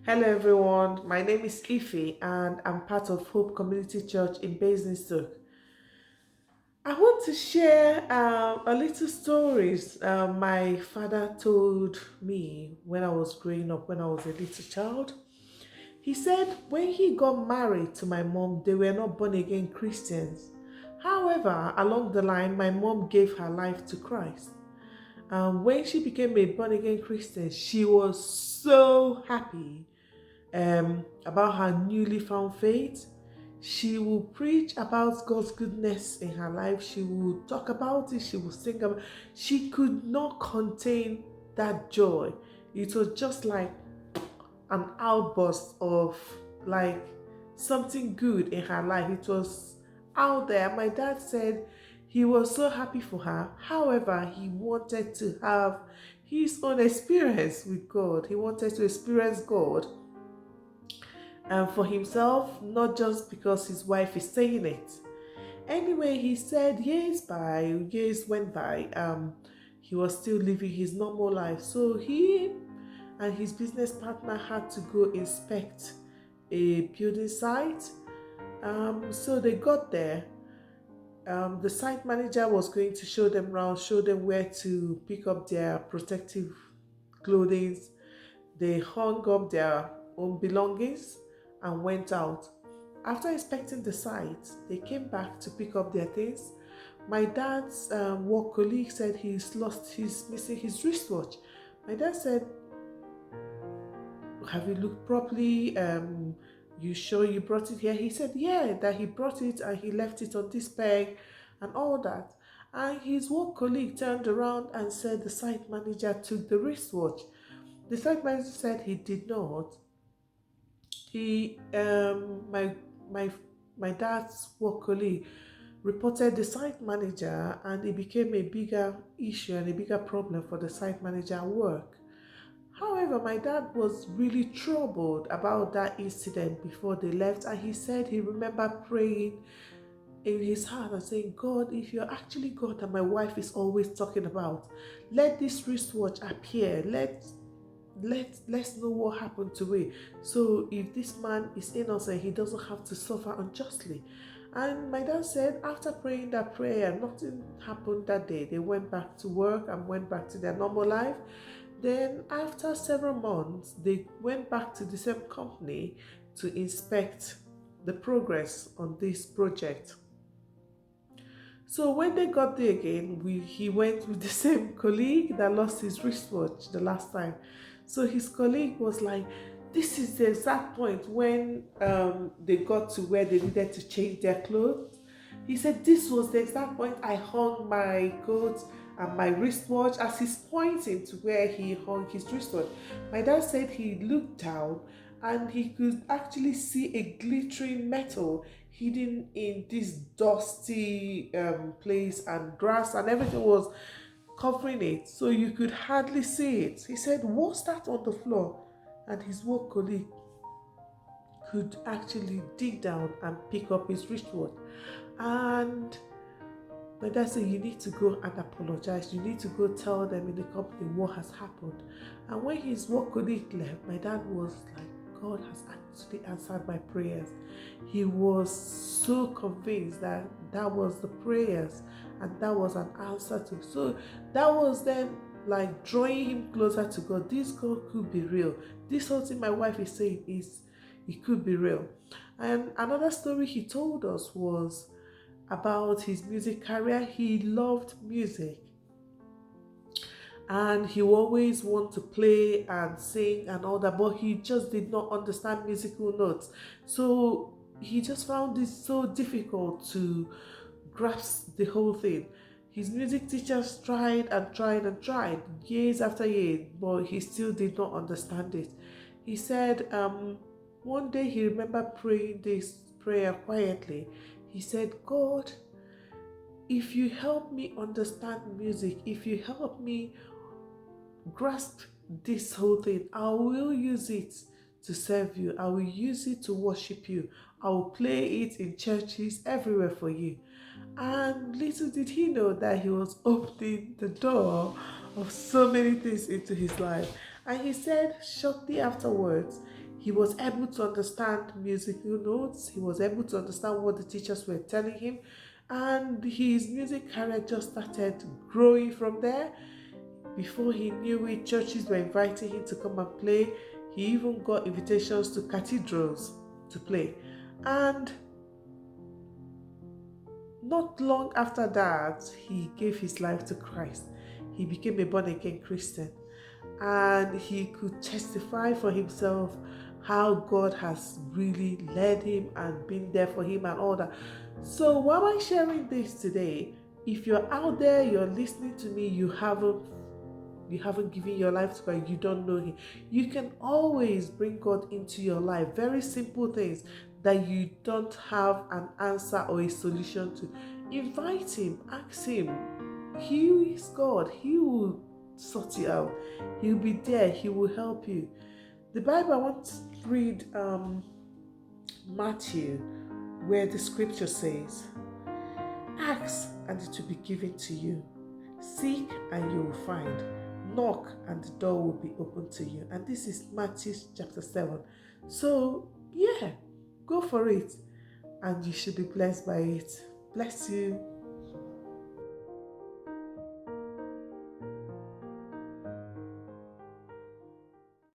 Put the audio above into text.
Hello everyone, my name is Ife and I'm part of Hope Community Church in Basingstoke. I want to share a little stories my father told me when I was growing up, when I was a little child. He said when he got married to my mom, they were not born again Christians. However, along the line, my mom gave her life to Christ. When she became a born again Christian, she was so happy about her newly found faith. She will preach about God's goodness in her life. She will talk about it. She will sing about it. She could not contain that joy. It was just like an outburst of like something good in her life. It was out there. My dad said he was so happy for her. However, he wanted to have his own experience with God. He wanted to experience God for himself, not just because his wife is saying it. Anyway, he said years went by. He was still living his normal life. So he and his business partner had to go inspect a building site. So they got there. The site manager was going to show them around, show them where to pick up their protective clothing. They hung up their own belongings and went out. After inspecting the site, they came back to pick up their things. My dad's work colleague said he's missing his wristwatch. My dad said, "Have you looked properly? You sure you brought it here?" He said, "Yeah, that he brought it and he left it on this peg and all that." And his work colleague turned around and said the site manager took the wristwatch. The site manager said he did not. He my my dad's work colleague reported the site manager, and it became a bigger issue and a bigger problem for the site manager at work. However, my dad was really troubled about that incident before they left, and he said he remembered praying in his heart and saying, "God, if you're actually God that my wife is always talking about, let this wristwatch appear. Let's know what happened to it. So if this man is innocent, he doesn't have to suffer unjustly." And my dad said after praying that prayer, nothing happened that day. They went back to work and went back to their normal life. Then after several months, they went back to the same company to inspect the progress on this project. So when they got there again, he went with the same colleague that lost his wristwatch the last time. So his colleague was like, "This is the exact point when they got to where they needed to change their clothes." He said, "This was the exact point I hung my coat and my wristwatch," as he's pointing to where he hung his wristwatch. My dad said he looked down and he could actually see a glittering metal hidden in this dusty place, and grass and everything was covering it, so you could hardly see it. He said, "What's that on the floor?" And his work colleague could actually dig down and pick up his wristwatch. And my dad said, "You need to go and apologize. You need to go tell them in the company what has happened." And when his work colleague left, my dad was like, "God has actually answered my prayers." He was so convinced that that was the prayers and that was an answer to. So that was then like drawing him closer to God. This God could be real. This whole thing my wife is saying is it could be real. And another story he told us was about his music career. He loved music and he always wanted to play and sing and all that, but he just did not understand musical notes. So he just found it so difficult to grasp the whole thing. His music teachers tried and tried and tried years after years, but he still did not understand it. He said one day he remembered praying this prayer quietly. He said, "God, if you help me understand music, if you help me grasp this whole thing, I will use it to serve you. I will use it to worship you. I will play it in churches everywhere for you." And little did he know that he was opening the door of so many things into his life. And he said shortly afterwards, He was able to understand musical notes. He was able to understand what the teachers were telling him. And his music career just started growing from there. Before he knew it, churches were inviting him to come and play. He even got invitations to cathedrals to play. And not long after that, he gave his life to Christ. He became a born again Christian. And he could testify for himself how God has really led him and been there for him and all that. So why am I sharing this today? If you're out there, you're listening to me, you haven't given your life to God, you don't know him, you can always bring God into your life. Very simple things that you don't have an answer or a solution to. Invite him, ask him. He is God. He will sort it out. He'll be there. He will help you. The Bible, I want to read Matthew, where the scripture says, ask and it will be given to you. Seek and you will find. Knock and the door will be open to you. And this is Matthew chapter 7. So, yeah, go for it. And you should be blessed by it. Bless you.